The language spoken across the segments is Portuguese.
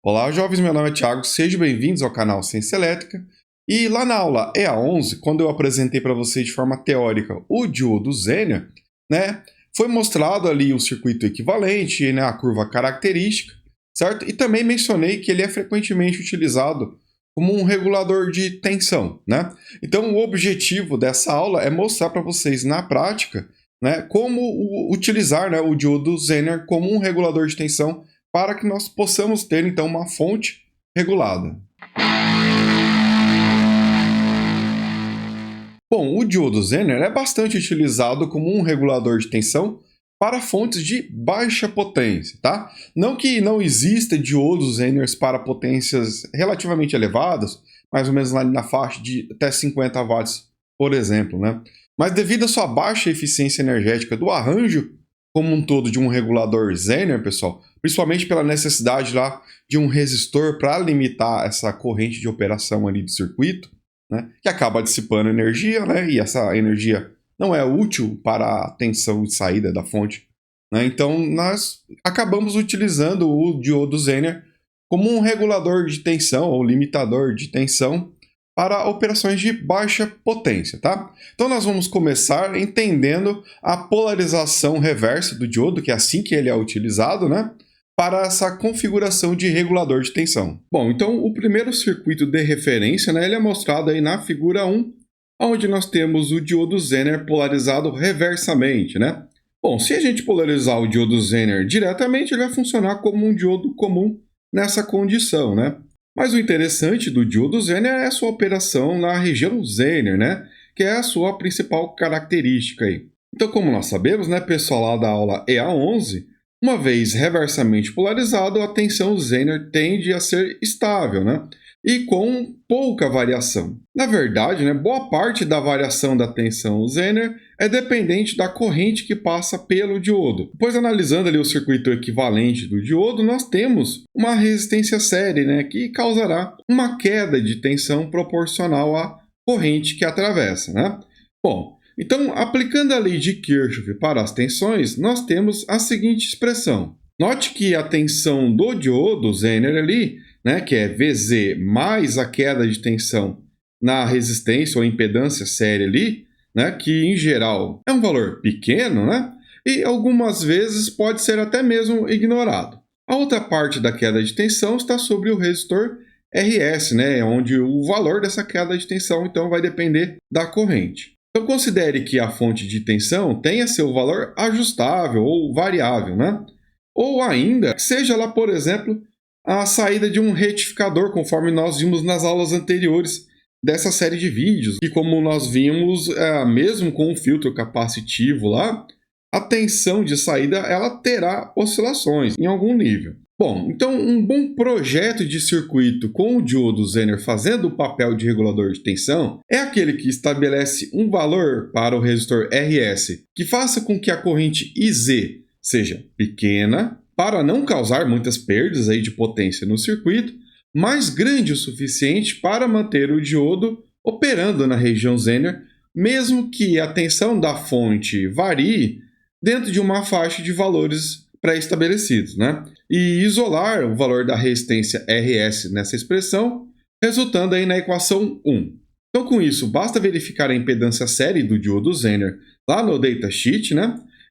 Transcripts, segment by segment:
Olá, jovens, meu nome é Thiago, sejam bem-vindos ao canal Ciência Elétrica. E lá na aula EA11, quando eu apresentei para vocês de forma teórica o diodo Zener, foi mostrado ali o circuito equivalente, a curva característica, certo? E também mencionei que ele é frequentemente utilizado como um regulador de tensão, Então, o objetivo dessa aula é mostrar para vocês na prática, como utilizar, o diodo Zener como um regulador de tensão para que nós possamos ter, então, uma fonte regulada. Bom, o diodo Zener é bastante utilizado como um regulador de tensão para fontes de baixa potência, tá? Não que não exista diodos Zeners para potências relativamente elevadas, mais ou menos lá na faixa de até 50 watts, por exemplo, Mas devido à sua baixa eficiência energética do arranjo como um todo de um regulador Zener, pessoal, principalmente pela necessidade lá de um resistor para limitar essa corrente de operação ali do circuito, que acaba dissipando energia, e essa energia não é útil para a tensão de saída da fonte. Então, nós acabamos utilizando o diodo Zener como um regulador de tensão ou limitador de tensão para operações de baixa potência, tá? Então, nós vamos começar entendendo a polarização reversa do diodo, que é assim que ele é utilizado, para essa configuração de regulador de tensão. Bom, então o primeiro circuito de referência, ele é mostrado aí na figura 1, onde nós temos o diodo Zener polarizado reversamente, Bom, se a gente polarizar o diodo Zener diretamente, ele vai funcionar como um diodo comum nessa condição, Mas o interessante do diodo Zener é a sua operação na região Zener, que é a sua principal característica aí. Então, como nós sabemos, pessoal lá da aula EA11, uma vez reversamente polarizado, a tensão Zener tende a ser estável, e com pouca variação. Na verdade, boa parte da variação da tensão Zener é dependente da corrente que passa pelo diodo. Pois analisando ali o circuito equivalente do diodo, nós temos uma resistência série, que causará uma queda de tensão proporcional à corrente que atravessa, Bom, então, aplicando a lei de Kirchhoff para as tensões, nós temos a seguinte expressão. Note que a tensão do diodo Zener ali, que é Vz mais a queda de tensão na resistência ou impedância séria ali, que em geral é um valor pequeno, e algumas vezes pode ser até mesmo ignorado. A outra parte da queda de tensão está sobre o resistor RS, onde o valor dessa queda de tensão então vai depender da corrente. Então, considere que a fonte de tensão tenha seu valor ajustável ou variável, Ou ainda, seja lá, por exemplo, a saída de um retificador, conforme nós vimos nas aulas anteriores dessa série de vídeos. E como nós vimos, mesmo com um filtro capacitivo lá, a tensão de saída ela terá oscilações em algum nível. Bom, então um bom projeto de circuito com o diodo Zener fazendo o papel de regulador de tensão é aquele que estabelece um valor para o resistor RS que faça com que a corrente IZ seja pequena, para não causar muitas perdas aí de potência no circuito, mas grande o suficiente para manter o diodo operando na região Zener, mesmo que a tensão da fonte varie dentro de uma faixa de valores pré-estabelecidos, E isolar o valor da resistência RS nessa expressão, resultando aí na equação 1. Então, com isso, basta verificar a impedância série do diodo Zener lá no datasheet,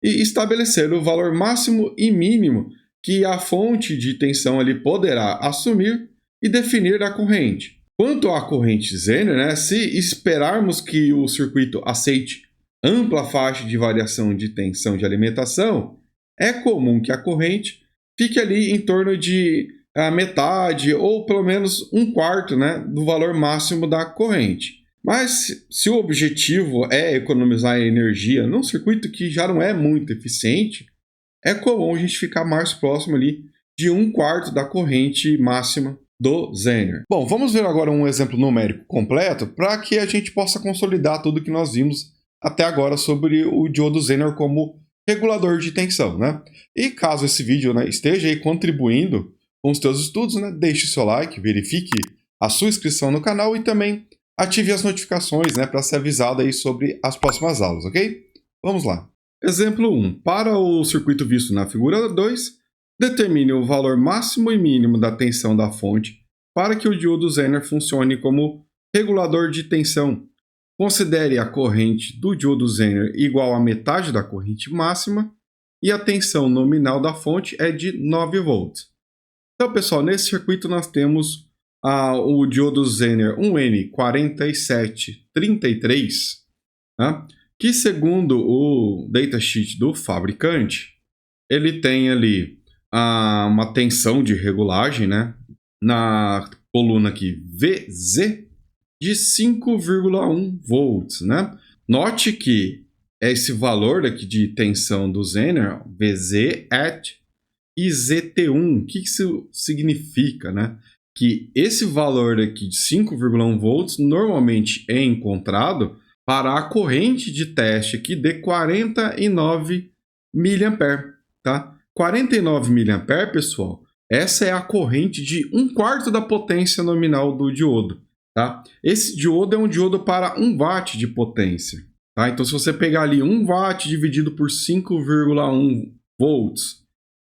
e estabelecer o valor máximo e mínimo que a fonte de tensão ali poderá assumir e definir a corrente. Quanto à corrente Zener, se esperarmos que o circuito aceite ampla faixa de variação de tensão de alimentação, é comum que a corrente fique ali em torno de a metade ou pelo menos um quarto do valor máximo da corrente. Mas se o objetivo é economizar energia num circuito que já não é muito eficiente, é comum a gente ficar mais próximo ali de um quarto da corrente máxima do Zener. Bom, vamos ver agora um exemplo numérico completo para que a gente possa consolidar tudo que nós vimos até agora sobre o diodo Zener como regulador de tensão, E caso esse vídeo esteja aí contribuindo com os teus estudos, deixe seu like, verifique a sua inscrição no canal e também ative as notificações, para ser avisado aí sobre as próximas aulas, ok? Vamos lá. Exemplo 1. Para o circuito visto na figura 2, Determine o valor máximo e mínimo da tensão da fonte para que o diodo Zener funcione como regulador de tensão. Considere a corrente do diodo Zener igual à metade da corrente máxima e a tensão nominal da fonte é de 9 volts. Então, pessoal, nesse circuito nós temos o diodo Zener 1N4733, né, que segundo o datasheet do fabricante, ele tem ali uma tensão de regulagem, né, na coluna aqui VZ de 5,1 volts, né? Note que esse valor aqui de tensão do Zener, VZ at IZT1, o que isso significa, né? Que esse valor aqui de 5,1 volts normalmente é encontrado para a corrente de teste aqui de 49 mA, tá? 49 mA, pessoal, essa é a corrente de 1/4 da potência nominal do diodo, tá? Esse diodo é um diodo para 1 watt de potência, tá? Então, se você pegar ali 1 watt dividido por 5,1 volts,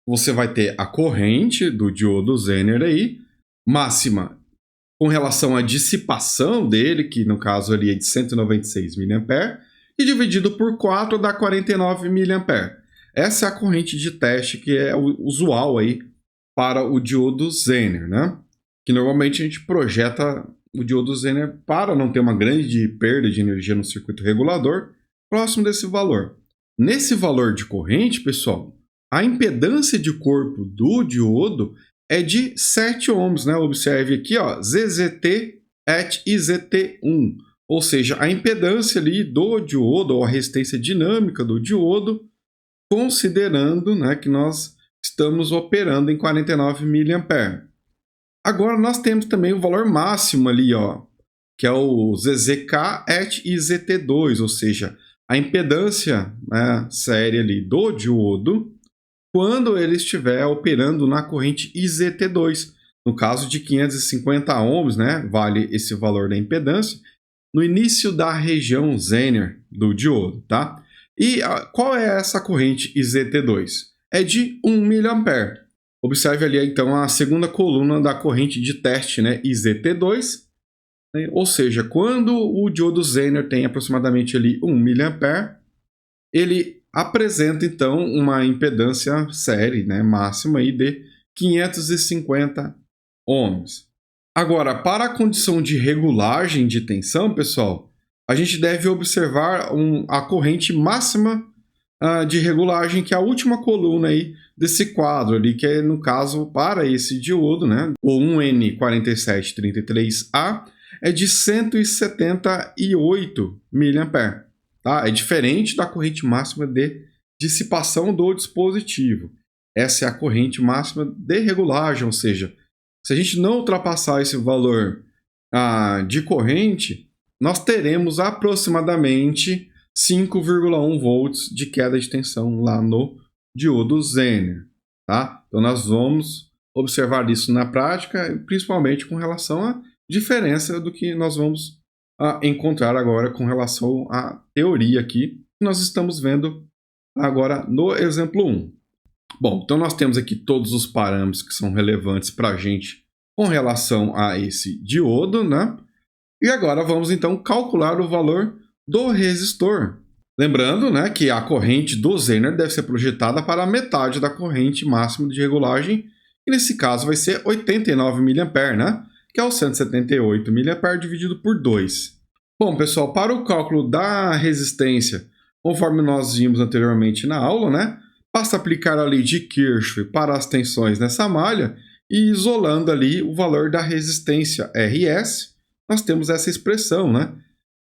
você vai ter a corrente do diodo Zener aí, máxima com relação à dissipação dele, que no caso ali é de 196 mA, e dividido por 4 dá 49 mA. Essa é a corrente de teste que é usual aí para o diodo Zener, né? Que normalmente a gente projeta o diodo Zener para não ter uma grande perda de energia no circuito regulador, próximo desse valor. Nesse valor de corrente, pessoal, a impedância de corpo do diodo é de 7 ohms, né? Observe aqui, ó, ZZT at IZT1, ou seja, a impedância ali do diodo, ou a resistência dinâmica do diodo, considerando, né, que nós estamos operando em 49 mA. Agora nós temos também o valor máximo ali, ó, que é o ZZK at IZT2, ou seja, a impedância, né, séria ali do diodo quando ele estiver operando na corrente IZT2. No caso de 550 ohms, né, vale esse valor da impedância, no início da região Zener do diodo, tá? E qual é essa corrente IZT2? É de 1 mA. Observe ali, então, a segunda coluna da corrente de teste, né, IZT2. Né? Ou seja, quando o diodo Zener tem aproximadamente ali 1 mA, ele apresenta, então, uma impedância série, né, máxima aí de 550 ohms. Agora, para a condição de regulagem de tensão, pessoal, a gente deve observar a corrente máxima de regulagem, que é a última coluna aí desse quadro ali, que é, no caso, para esse diodo, né, o 1N4733A, é de 178 mA. Tá? É diferente da corrente máxima de dissipação do dispositivo. Essa é a corrente máxima de regulagem, ou seja, se a gente não ultrapassar esse valor de corrente, nós teremos aproximadamente 5,1 volts de queda de tensão lá no diodo Zener. Tá? Então nós vamos observar isso na prática, principalmente com relação à diferença do que nós vamos encontrar agora com relação à teoria aqui, que nós estamos vendo agora no exemplo 1. Bom, então nós temos aqui todos os parâmetros que são relevantes para a gente com relação a esse diodo, né? E agora vamos então calcular o valor do resistor. Lembrando, né, que a corrente do Zener deve ser projetada para a metade da corrente máxima de regulagem, que nesse caso vai ser 89 mA, né? Que é o 178 mA dividido por 2. Bom, pessoal, para o cálculo da resistência, conforme nós vimos anteriormente na aula, né, basta aplicar a lei de Kirchhoff para as tensões nessa malha e isolando ali o valor da resistência RS, nós temos essa expressão, né,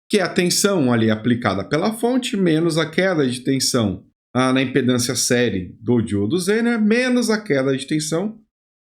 que é a tensão ali aplicada pela fonte menos a queda de tensão na impedância série do diodo Zener menos a queda de tensão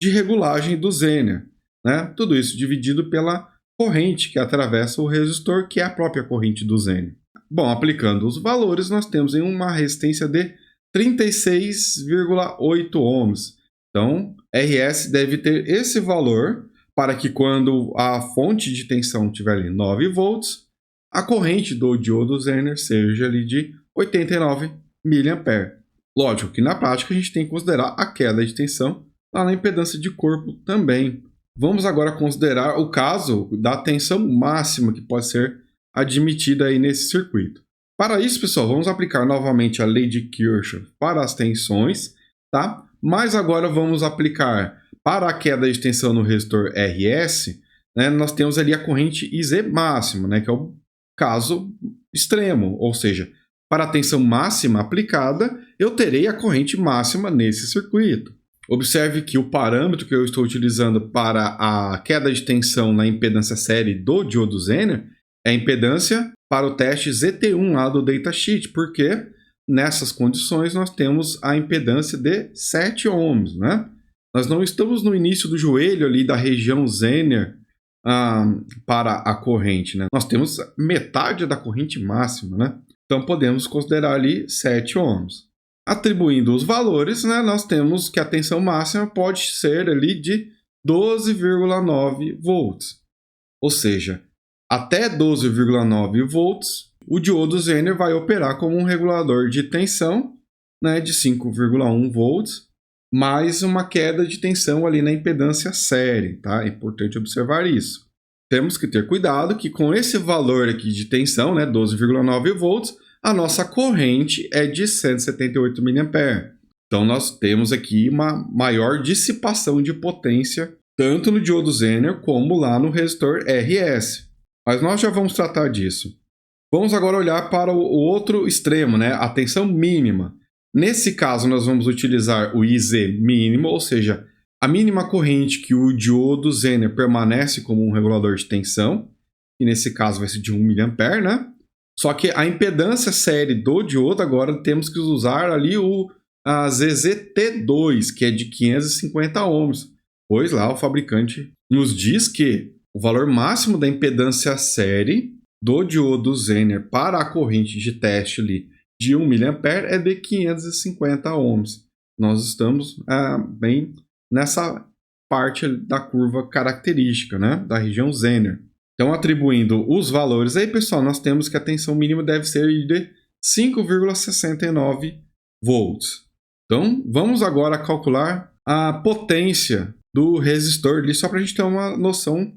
de regulagem do Zener. Né? Tudo isso dividido pela corrente que atravessa o resistor, que é a própria corrente do Zener. Bom, aplicando os valores, nós temos uma resistência de 36,8 ohms. Então, RS deve ter esse valor para que quando a fonte de tensão tiver ali 9 volts, a corrente do diodo Zener seja ali de 89 mA. Lógico que na prática a gente tem que considerar a queda de tensão lá na impedância de corpo também. Vamos agora considerar o caso da tensão máxima que pode ser admitida aí nesse circuito. Para isso, pessoal, vamos aplicar novamente a lei de Kirchhoff para as tensões, tá? Mas agora vamos aplicar para a queda de tensão no resistor RS, né? Nós temos ali a corrente IZ máxima, né? Que é o caso extremo, ou seja, para a tensão máxima aplicada, eu terei a corrente máxima nesse circuito. Observe que o parâmetro que eu estou utilizando para a queda de tensão na impedância série do diodo Zener é a impedância para o teste ZT1 lá do datasheet, porque nessas condições nós temos a impedância de 7 ohms, né? Nós não estamos no início do joelho ali da região Zener para a corrente, né? Nós temos metade da corrente máxima, né? Então podemos considerar ali 7 ohms. Atribuindo os valores, né, nós temos que a tensão máxima pode ser ali de 12,9 volts. Ou seja, até 12,9 volts, o diodo Zener vai operar como um regulador de tensão, né, de 5,1 volts, mais uma queda de tensão ali na impedância série, tá? É importante observar isso. Temos que ter cuidado que com esse valor aqui de tensão, né, 12,9 volts, a nossa corrente é de 178 mA. Então, nós temos aqui uma maior dissipação de potência, tanto no diodo Zener como lá no resistor RS. Mas nós já vamos tratar disso. Vamos agora olhar para o outro extremo, né? A tensão mínima. Nesse caso, nós vamos utilizar o IZ mínimo, ou seja, a mínima corrente que o diodo Zener permanece como um regulador de tensão, que nesse caso vai ser de 1 mA, né? Só que a impedância série do diodo, agora temos que usar ali a ZZT2, que é de 550 ohms, pois lá o fabricante nos diz que o valor máximo da impedância série do diodo Zener para a corrente de teste ali de 1 mA é de 550 ohms. Nós estamos bem nessa parte da curva característica, né, da região Zener. Então, atribuindo os valores aí, pessoal, nós temos que a tensão mínima deve ser de 5,69 volts. Então, vamos agora calcular a potência do resistor ali, só para a gente ter uma noção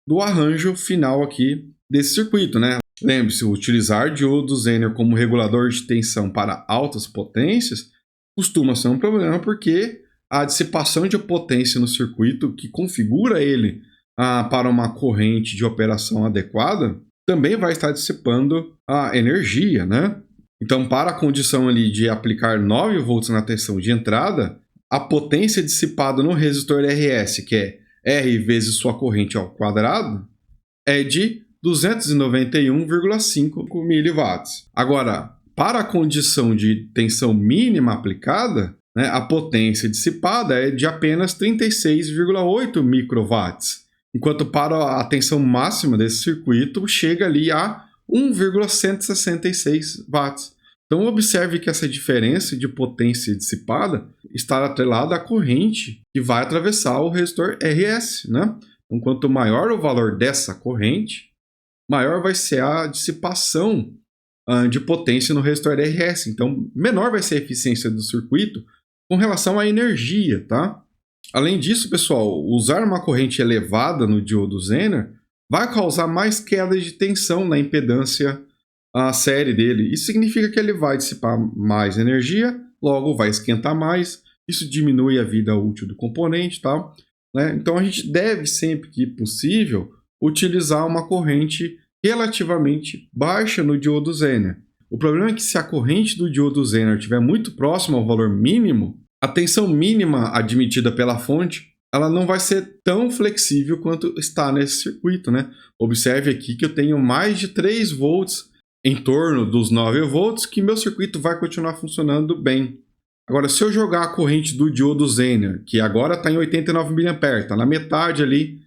do arranjo final aqui desse circuito, né? Lembre-se, utilizar diodo Zener como regulador de tensão para altas potências costuma ser um problema, porque a dissipação de potência no circuito que configura ele para uma corrente de operação adequada, também vai estar dissipando a energia, né? Então, para a condição ali de aplicar 9 volts na tensão de entrada, a potência dissipada no resistor RS, que é R vezes sua corrente ao quadrado, é de 291,5 mW. Agora, para a condição de tensão mínima aplicada, né, a potência dissipada é de apenas 36,8 microwatts. Enquanto para a tensão máxima desse circuito chega ali a 1,166 watts. Então observe que essa diferença de potência dissipada está atrelada à corrente que vai atravessar o resistor RS, né? Então, quanto maior o valor dessa corrente, maior vai ser a dissipação de potência no resistor RS. Então, menor vai ser a eficiência do circuito com relação à energia, tá? Além disso, pessoal, usar uma corrente elevada no diodo Zener vai causar mais queda de tensão na impedância série dele. Isso significa que ele vai dissipar mais energia, logo vai esquentar mais. Isso diminui a vida útil do componente, tá? Né? Então a gente deve sempre que possível utilizar uma corrente relativamente baixa no diodo Zener. O problema é que se a corrente do diodo Zener estiver muito próxima ao valor mínimo, a tensão mínima admitida pela fonte, ela não vai ser tão flexível quanto está nesse circuito, né? Observe aqui que eu tenho mais de 3 volts em torno dos 9 volts, que meu circuito vai continuar funcionando bem. Agora, se eu jogar a corrente do diodo Zener, que agora está em 89 mA, está na metade ali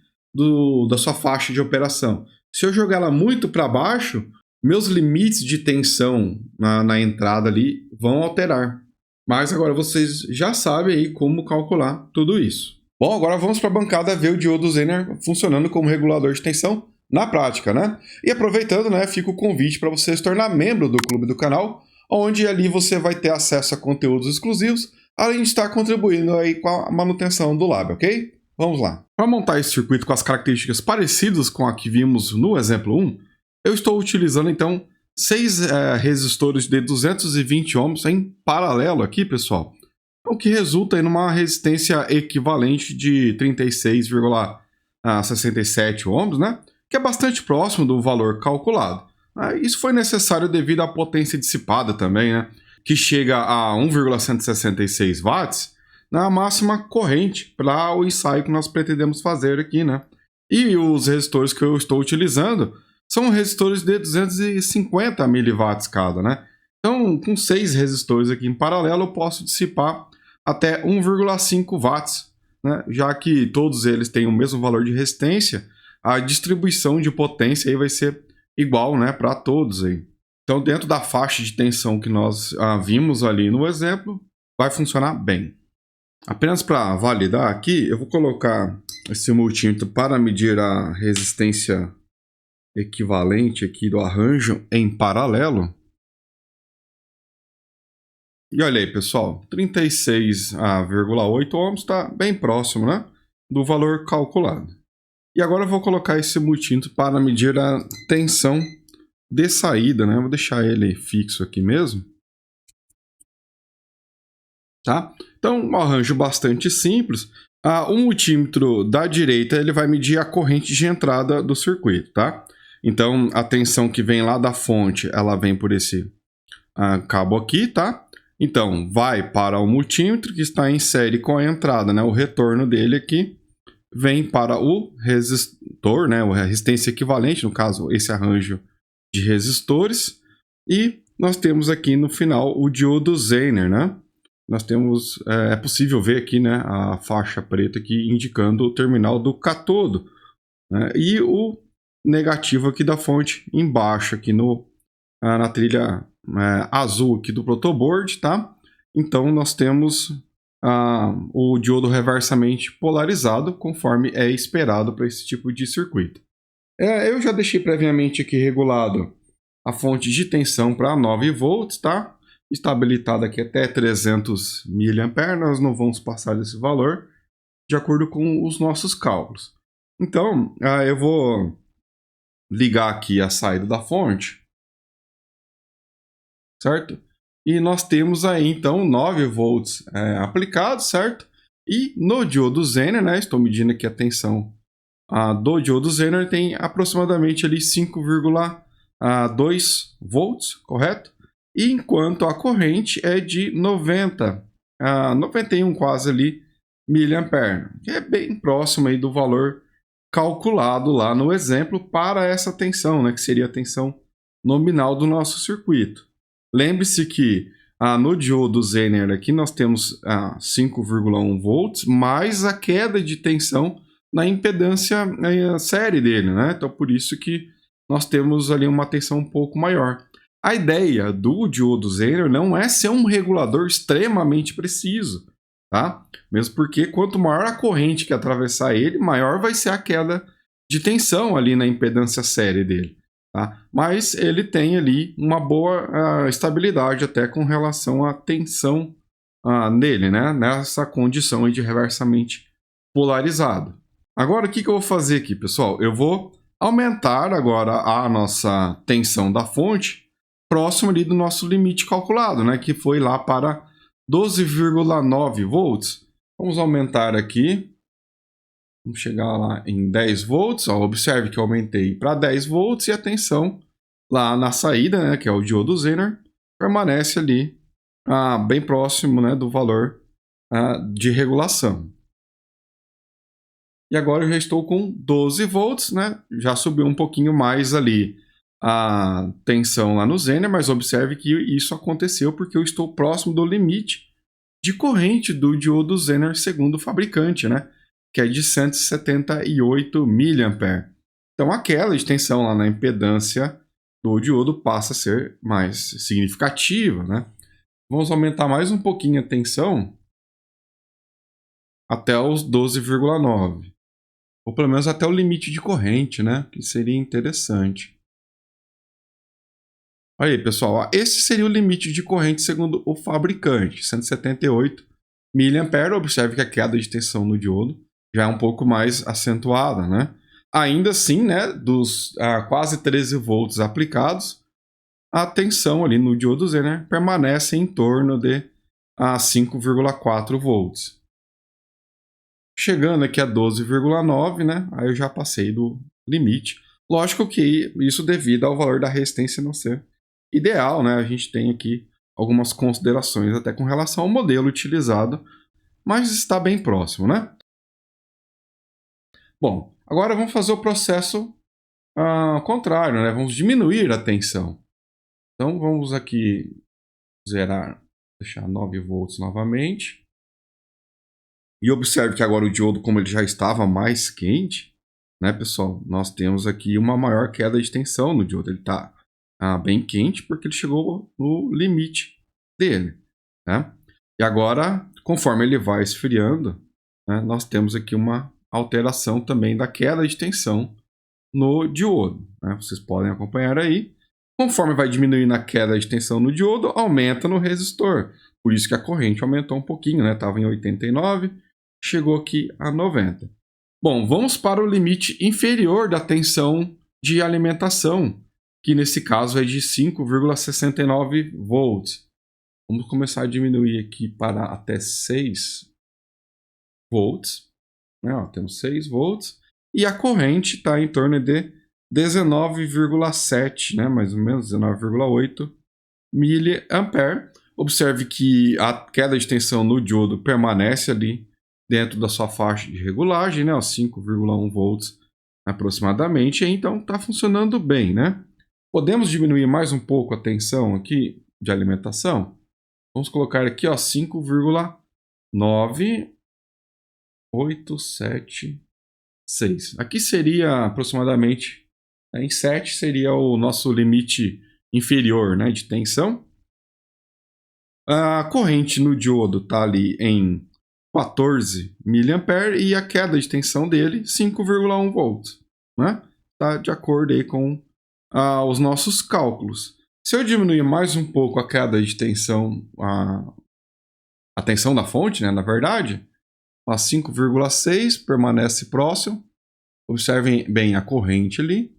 da sua faixa de operação. Se eu jogar ela muito para baixo, meus limites de tensão na entrada ali vão alterar. Mas agora vocês já sabem aí como calcular tudo isso. Bom, agora vamos para a bancada ver o diodo Zener funcionando como regulador de tensão na prática, né? E aproveitando, né, fica o convite para você se tornar membro do clube do canal, onde ali você vai ter acesso a conteúdos exclusivos, além de estar contribuindo aí com a manutenção do lab, ok? Vamos lá. Para montar esse circuito com as características parecidas com a que vimos no exemplo 1, eu estou utilizando então 6 resistores de 220 ohms em paralelo aqui, pessoal, o que resulta em uma resistência equivalente de 36,67 ohms, né? Que é bastante próximo do valor calculado. Isso foi necessário devido à potência dissipada também, né? Que chega a 1,166 watts na máxima corrente para o ensaio que nós pretendemos fazer aqui, né? E os resistores que eu estou utilizando são resistores de 250 miliwatts cada, né? Então, com 6 resistores aqui em paralelo, eu posso dissipar até 1,5 watts, né? Já que todos eles têm o mesmo valor de resistência, a distribuição de potência aí vai ser igual, né, para todos aí. Então, dentro da faixa de tensão que nós vimos ali no exemplo, vai funcionar bem. Apenas para validar aqui, eu vou colocar esse multímetro para medir a resistência equivalente aqui do arranjo em paralelo. E olha aí, pessoal, 36,8 ohms está bem próximo, né, do valor calculado. E agora eu vou colocar esse multímetro para medir a tensão de saída, né? Vou deixar ele fixo aqui mesmo. Tá? Então, um arranjo bastante simples. O multímetro da direita ele vai medir a corrente de entrada do circuito, tá? Então, a tensão que vem lá da fonte, ela vem por esse cabo aqui, tá? Então, vai para o multímetro que está em série com a entrada, né? O retorno dele aqui vem para o resistor, né? A resistência equivalente, no caso, esse arranjo de resistores. E nós temos aqui no final o diodo Zener, né? Nós temos, é possível ver aqui, né, a faixa preta aqui indicando o terminal do catodo, né? E o negativo aqui da fonte embaixo, aqui na trilha azul aqui do protoboard, tá? Então nós temos o diodo reversamente polarizado, conforme é esperado para esse tipo de circuito. Eu já deixei previamente aqui regulado a fonte de tensão para 9 volts, tá? Estabilitada aqui até 300 mA, nós não vamos passar desse valor, de acordo com os nossos cálculos. Então, eu vou ligar aqui a saída da fonte, certo? E nós temos aí, então, 9 volts aplicados, certo? E no diodo Zener, né, estou medindo aqui a tensão do diodo Zener, tem aproximadamente ali 5,2 volts, correto? E enquanto a corrente é de 90 a 91 quase ali miliampere, que é bem próximo aí do valor calculado lá no exemplo para essa tensão, né, que seria a tensão nominal do nosso circuito. Lembre-se que no diodo Zener aqui nós temos 5,1 volts mais a queda de tensão na impedância série dele, né? Então por isso que nós temos ali uma tensão um pouco maior. A ideia do diodo Zener não é ser um regulador extremamente preciso, tá? Mesmo porque quanto maior a corrente que atravessar ele, maior vai ser a queda de tensão ali na impedância série dele, tá? Mas ele tem ali uma boa estabilidade até com relação à tensão nele, né? Nessa condição aí de reversamente polarizado. Agora, o que eu vou fazer aqui, pessoal? Eu vou aumentar agora a nossa tensão da fonte próximo ali do nosso limite calculado, né? Que foi lá para 12,9 volts. Vamos aumentar aqui. Vamos chegar lá em 10 volts. Observe que eu aumentei para 10 volts e a tensão lá na saída, né? Que é o diodo Zener, permanece ali bem próximo, né, do valor de regulação. E agora eu já estou com 12 volts, né? Já subiu um pouquinho mais ali a tensão lá no Zener, mas observe que isso aconteceu porque eu estou próximo do limite de corrente do diodo Zener segundo o fabricante, né? Que é de 178 mA. Então a queda de tensão lá na impedância do diodo passa a ser mais significativa, né? Vamos aumentar mais um pouquinho a tensão até os 12,9. Ou pelo menos até o limite de corrente, né? Que seria interessante. Aí, pessoal, ó, esse seria o limite de corrente segundo o fabricante, 178 mA. Observe que a queda de tensão no diodo já é um pouco mais acentuada, né? Ainda assim, né, dos quase 13 volts aplicados, a tensão ali no diodo Zener permanece em torno de 5,4 volts. Chegando aqui a 12,9, né, aí eu já passei do limite. Lógico que isso devido ao valor da resistência não ser ideal, né? A gente tem aqui algumas considerações até com relação ao modelo utilizado, mas está bem próximo, né? Bom, agora vamos fazer o processo contrário, né? Vamos diminuir a tensão. Então vamos aqui zerar, deixar 9 volts novamente. E observe que agora o diodo, como ele já estava mais quente, né, pessoal? Nós temos aqui uma maior queda de tensão no diodo. Ele está bem quente porque ele chegou no limite dele, né? E agora, conforme ele vai esfriando, né, nós temos aqui uma alteração também da queda de tensão no diodo, né? Vocês podem acompanhar aí. Conforme vai diminuindo a queda de tensão no diodo, aumenta no resistor. Por isso que a corrente aumentou um pouquinho, né? Estava em 89, chegou aqui a 90. Bom, vamos para o limite inferior da tensão de alimentação, que nesse caso é de 5,69 volts. Vamos começar a diminuir aqui para até 6 volts. Né? Ó, temos 6 volts. E a corrente está em torno de 19,7, né? Mais ou menos 19,8 mA. Observe que a queda de tensão no diodo permanece ali dentro da sua faixa de regulagem, né? 5,1 volts aproximadamente. Então está funcionando bem, né? Podemos diminuir mais um pouco a tensão aqui de alimentação? Vamos colocar aqui, ó, 5,9876. Aqui seria aproximadamente, em 7 seria o nosso limite inferior, né, de tensão. A corrente no diodo está ali em 14 mA e a queda de tensão dele 5,1 volts, né? Está de acordo aí com os nossos cálculos. Se eu diminuir mais um pouco a queda de tensão, a tensão da fonte, né, na verdade, a 5,6 permanece próximo. Observem bem a corrente ali.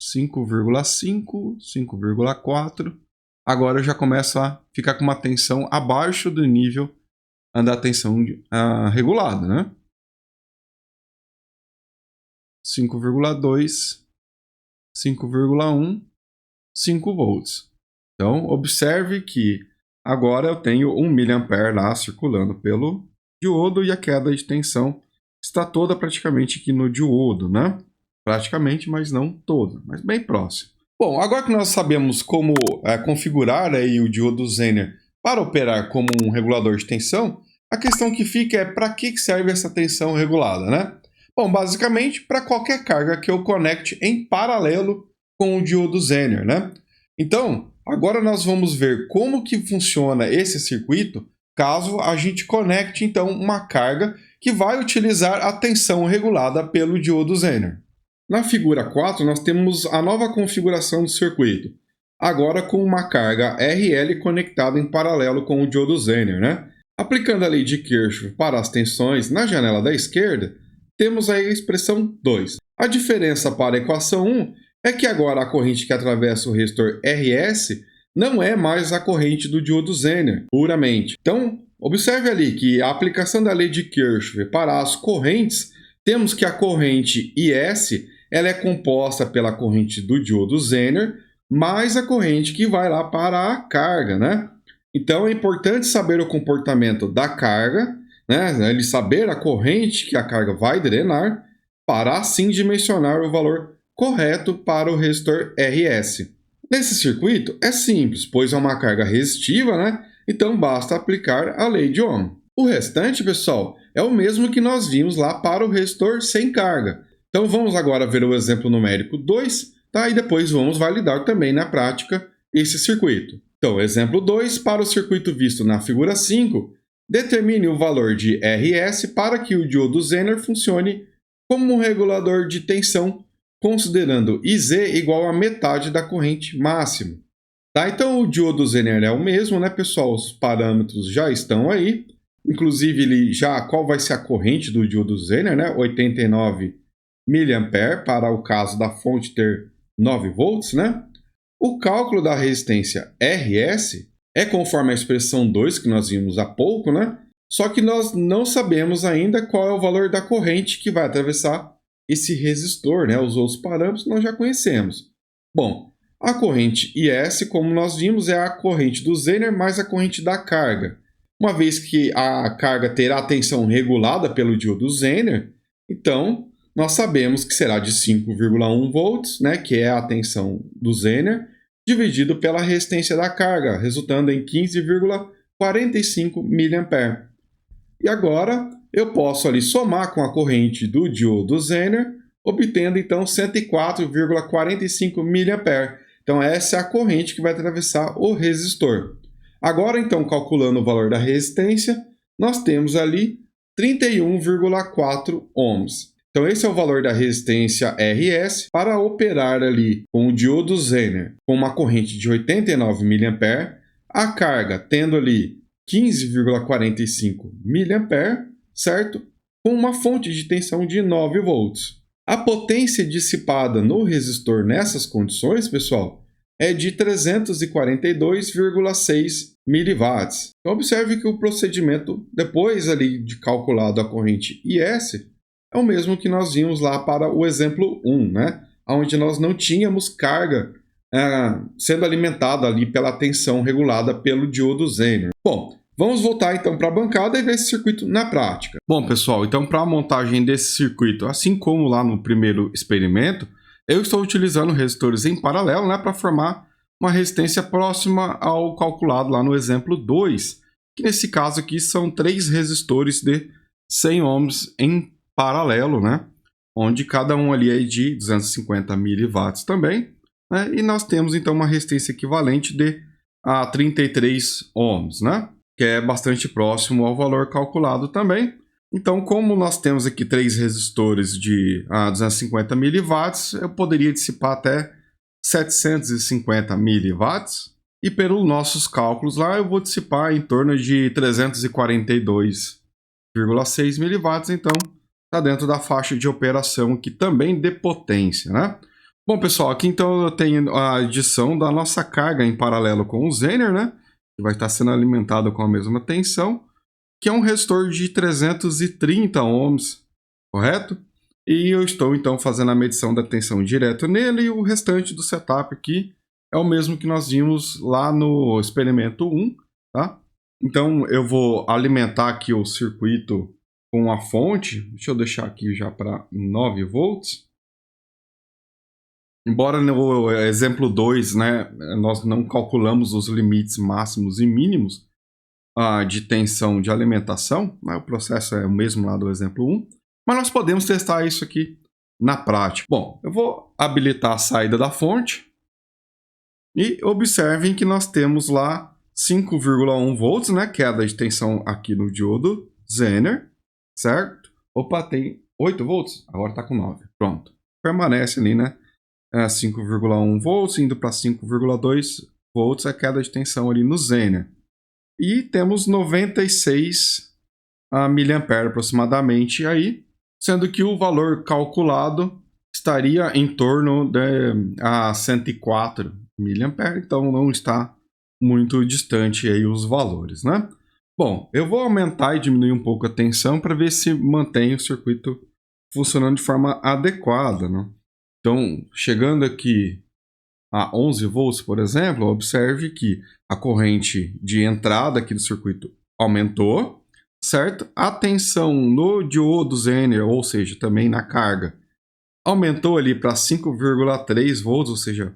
5,5, 5,4. Agora eu já começo a ficar com uma tensão abaixo do nível da tensão regulada, né? 5,2, 5,1, 5 volts. Então, observe que agora eu tenho 1 mA lá circulando pelo diodo e a queda de tensão está toda praticamente aqui no diodo, né? Praticamente, mas não toda, mas bem próximo. Bom, agora que nós sabemos como configurar aí o diodo Zener para operar como um regulador de tensão, a questão que fica é para que serve essa tensão regulada, né? Bom, basicamente para qualquer carga que eu conecte em paralelo com o diodo Zener, né? Então, agora nós vamos ver como que funciona esse circuito caso a gente conecte então uma carga que vai utilizar a tensão regulada pelo diodo Zener. Na figura 4, nós temos a nova configuração do circuito, agora com uma carga RL conectada em paralelo com o diodo Zener, né? Aplicando a lei de Kirchhoff para as tensões na janela da esquerda, temos aí a expressão 2. A diferença para a equação 1 é que agora a corrente que atravessa o resistor RS não é mais a corrente do diodo Zener, puramente. Então, observe ali que a aplicação da lei de Kirchhoff para as correntes, temos que a corrente IS ela é composta pela corrente do diodo Zener mais a corrente que vai lá para a carga, né? Então, é importante saber o comportamento da carga, né? Ele saber a corrente que a carga vai drenar, para assim dimensionar o valor correto para o resistor RS. Nesse circuito é simples, pois é uma carga resistiva, né? Então basta aplicar a lei de Ohm. O restante, pessoal, é o mesmo que nós vimos lá para o resistor sem carga. Então vamos agora ver o exemplo numérico 2, tá? E depois vamos validar também na prática esse circuito. Então, exemplo 2, para o circuito visto na figura 5, determine o valor de RS para que o diodo Zener funcione como um regulador de tensão considerando IZ igual a metade da corrente máxima. Tá? Então, o diodo Zener é o mesmo, né, pessoal? Os parâmetros já estão aí. Inclusive, qual vai ser a corrente do diodo Zener, né? 89 mA para o caso da fonte ter 9 volts, né? O cálculo da resistência RS é conforme a expressão 2 que nós vimos há pouco, né? Só que nós não sabemos ainda qual é o valor da corrente que vai atravessar esse resistor, né? Os outros parâmetros nós já conhecemos. Bom, a corrente IS, como nós vimos, é a corrente do Zener mais a corrente da carga. Uma vez que a carga terá a tensão regulada pelo diodo Zener, então nós sabemos que será de 5,1 volts, né, que é a tensão do Zener, dividido pela resistência da carga, resultando em 15,45 mA. E agora eu posso ali somar com a corrente do diodo Zener, obtendo então 104,45 mA. Então essa é a corrente que vai atravessar o resistor. Agora então, calculando o valor da resistência, nós temos ali 31,4 ohms. Então esse é o valor da resistência RS para operar ali com o diodo Zener com uma corrente de 89 mA, a carga tendo ali 15,45 mA, certo? Com uma fonte de tensão de 9 volts. A potência dissipada no resistor nessas condições, pessoal, é de 342,6 mW. Então observe que o procedimento, depois ali de calculado a corrente IS, é o mesmo que nós vimos lá para o exemplo 1, né? Onde nós não tínhamos carga sendo alimentada ali pela tensão regulada pelo diodo Zener. Bom, vamos voltar então para a bancada e ver esse circuito na prática. Bom, pessoal, então para a montagem desse circuito, assim como lá no primeiro experimento, eu estou utilizando resistores em paralelo, né, para formar uma resistência próxima ao calculado lá no exemplo 2, que nesse caso aqui são 3 resistores de 100 ohms em paralelo, né, onde cada um ali é de 250 mW também, né, e nós temos então uma resistência equivalente de 33 ohms, né, que é bastante próximo ao valor calculado também. Então, como nós temos aqui 3 resistores de 250 mW, eu poderia dissipar até 750 mW. E pelos nossos cálculos lá, eu vou dissipar em torno de 342,6 mW. Então, está dentro da faixa de operação aqui também de potência, né? Bom, pessoal, aqui então eu tenho a adição da nossa carga em paralelo com o Zener, né? Que vai estar sendo alimentado com a mesma tensão, que é um resistor de 330 ohms, correto? E eu estou então fazendo a medição da tensão direto nele, e o restante do setup aqui é o mesmo que nós vimos lá no experimento 1, tá? Então eu vou alimentar aqui o circuito com a fonte, deixa eu deixar aqui já para 9 volts. Embora no exemplo 2, né, nós não calculamos os limites máximos e mínimos de tensão de alimentação, né? O processo é o mesmo lá do exemplo 1, mas nós podemos testar isso aqui na prática. Bom, eu vou habilitar a saída da fonte e observem que nós temos lá 5,1 volts, né? Queda de tensão aqui no diodo Zener, certo? Opa, tem 8 volts, agora está com 9, pronto. Permanece ali, né? 5,1 volts, indo para 5,2 volts a queda de tensão ali no Zener. E temos 96 mA aproximadamente aí, sendo que o valor calculado estaria em torno de 104 mA, então não está muito distante aí os valores, né? Bom, eu vou aumentar e diminuir um pouco a tensão para ver se mantém o circuito funcionando de forma adequada, né? Então, chegando aqui a 11 volts, por exemplo, observe que a corrente de entrada aqui do circuito aumentou, certo? A tensão no diodo Zener, ou seja, também na carga, aumentou ali para 5,3 volts, ou seja,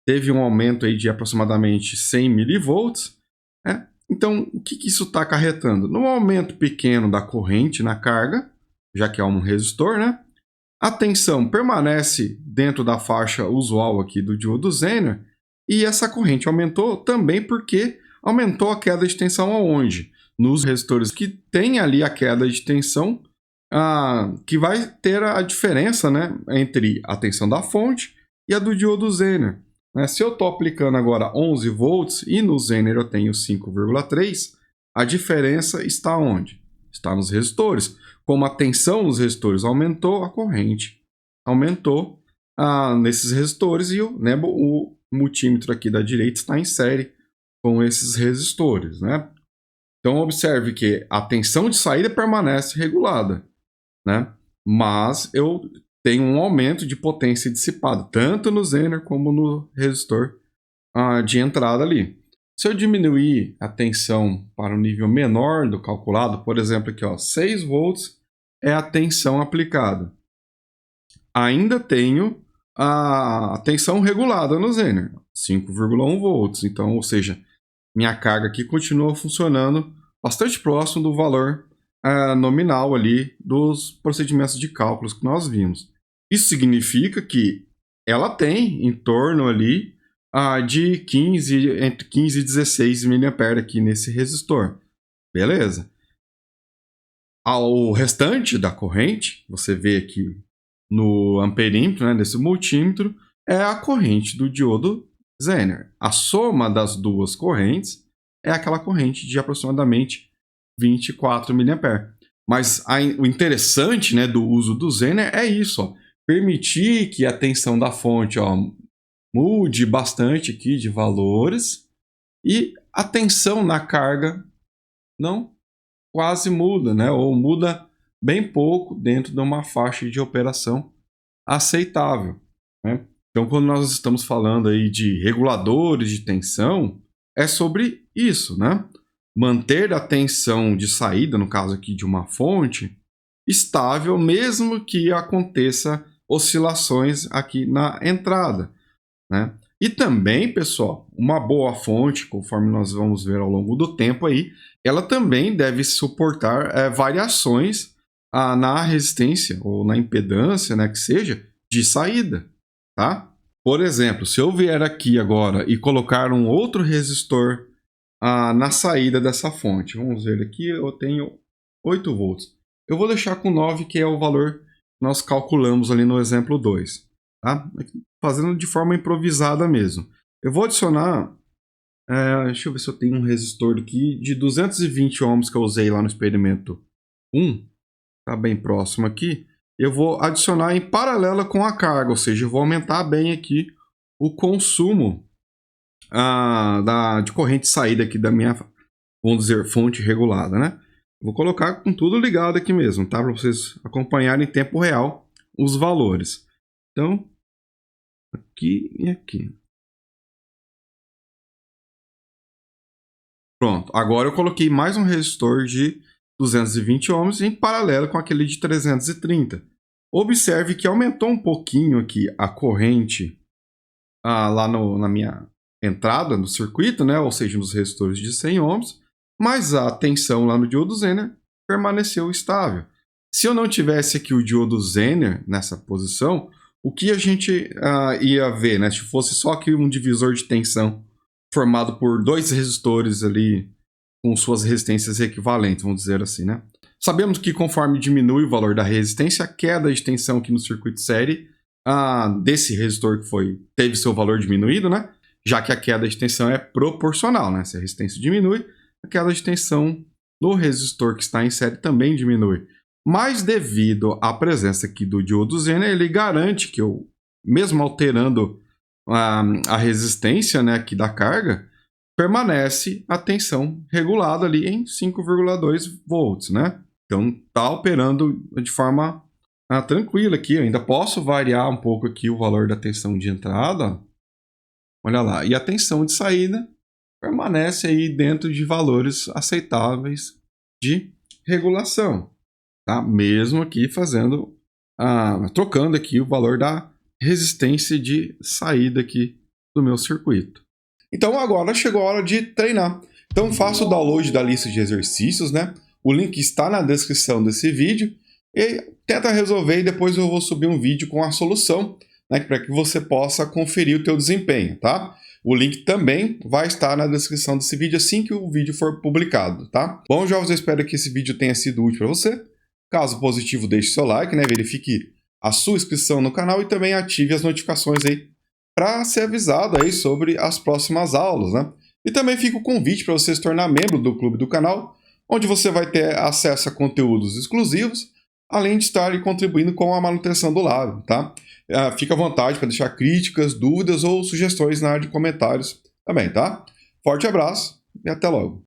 teve um aumento aí de aproximadamente 100 milivolts, né? Então, o que isso está acarretando? No aumento pequeno da corrente na carga, já que é um resistor, né? A tensão permanece dentro da faixa usual aqui do diodo Zener, e essa corrente aumentou também porque aumentou a queda de tensão aonde? Nos resistores que tem ali a queda de tensão que vai ter a diferença, né, entre a tensão da fonte e a do diodo Zener. Né? Se eu estou aplicando agora 11 volts e no Zener eu tenho 5,3, a diferença está onde? Está nos resistores. Como a tensão nos resistores aumentou, a corrente aumentou nesses resistores e o multímetro aqui da direita está em série com esses resistores. Né? Então, observe que a tensão de saída permanece regulada, né? Mas eu tenho um aumento de potência dissipada, tanto no Zener como no resistor de entrada ali. Se eu diminuir a tensão para um nível menor do calculado, por exemplo, aqui, ó, 6 volts é a tensão aplicada. Ainda tenho a tensão regulada no Zener, 5,1 volts. Então, ou seja, minha carga aqui continua funcionando bastante próximo do valor nominal ali dos procedimentos de cálculos que nós vimos. Isso significa que ela tem em torno ali de entre 15 e 16 mA aqui nesse resistor. Beleza? O restante da corrente, você vê aqui no amperímetro, né, desse multímetro, é a corrente do diodo Zener. A soma das duas correntes é aquela corrente de aproximadamente 24 mA. Mas o interessante, né, do uso do Zener é isso, ó, permitir que a tensão da fonte, ó, mude bastante aqui de valores e a tensão na carga não quase muda, né, ou muda bem pouco dentro de uma faixa de operação aceitável. Né? Então, quando nós estamos falando aí de reguladores de tensão, é sobre isso, né? Manter a tensão de saída, no caso aqui de uma fonte, estável, mesmo que aconteça oscilações aqui na entrada. Né? E também, pessoal, uma boa fonte, conforme nós vamos ver ao longo do tempo aí, ela também deve suportar variações na resistência ou na impedância, né, que seja, de saída. Tá? Por exemplo, se eu vier aqui agora e colocar um outro resistor na saída dessa fonte, vamos ver aqui, eu tenho 8 volts. Eu vou deixar com 9, que é o valor que nós calculamos ali no exemplo 2. Tá? Fazendo de forma improvisada mesmo. Eu vou adicionar, deixa eu ver se eu tenho um resistor aqui, de 220 ohms que eu usei lá no experimento 1. Está bem próximo aqui. Eu vou adicionar em paralelo com a carga, ou seja, eu vou aumentar bem aqui o consumo de corrente de saída aqui da minha, vamos dizer, fonte regulada, né? Vou colocar com tudo ligado aqui mesmo, tá? Para vocês acompanharem em tempo real os valores. Então, aqui e aqui. Pronto, agora eu coloquei mais um resistor de 220 ohms em paralelo com aquele de 330. Observe que aumentou um pouquinho aqui a corrente lá na minha entrada no circuito, né? Ou seja, nos resistores de 100 ohms, mas a tensão lá no diodo Zener permaneceu estável. Se eu não tivesse aqui o diodo Zener nessa posição, o que a gente ia ver, né? Se fosse só aqui um divisor de tensão formado por dois resistores ali com suas resistências equivalentes, vamos dizer assim, né? Sabemos que conforme diminui o valor da resistência, a queda de tensão aqui no circuito série desse resistor que teve seu valor diminuído, né? Já que a queda de tensão é proporcional, né? Se a resistência diminui, a queda de tensão no resistor que está em série também diminui. Mas devido à presença aqui do diodo Zener, ele garante que eu, mesmo alterando a resistência, né, aqui da carga, permanece a tensão regulada ali em 5,2 volts, né? Então está operando de forma tranquila aqui. Eu ainda posso variar um pouco aqui o valor da tensão de entrada. Olha lá. E a tensão de saída permanece aí dentro de valores aceitáveis de regulação. Tá? Mesmo aqui trocando aqui o valor da resistência de saída aqui do meu circuito. Então agora chegou a hora de treinar. Então faça o download da lista de exercícios, né? O link está na descrição desse vídeo. E tenta resolver e depois eu vou subir um vídeo com a solução, né, para que você possa conferir o teu desempenho, tá? O link também vai estar na descrição desse vídeo assim que o vídeo for publicado, tá? Bom, jovens, eu espero que esse vídeo tenha sido útil para você. Caso positivo, deixe seu like, né? Verifique a sua inscrição no canal e também ative as notificações aí para ser avisado aí sobre as próximas aulas, né? E também fica o convite para você se tornar membro do clube do canal, onde você vai ter acesso a conteúdos exclusivos, além de estar ali contribuindo com a manutenção do lab, tá? Fica à vontade para deixar críticas, dúvidas ou sugestões na área de comentários também, tá? Forte abraço e até logo!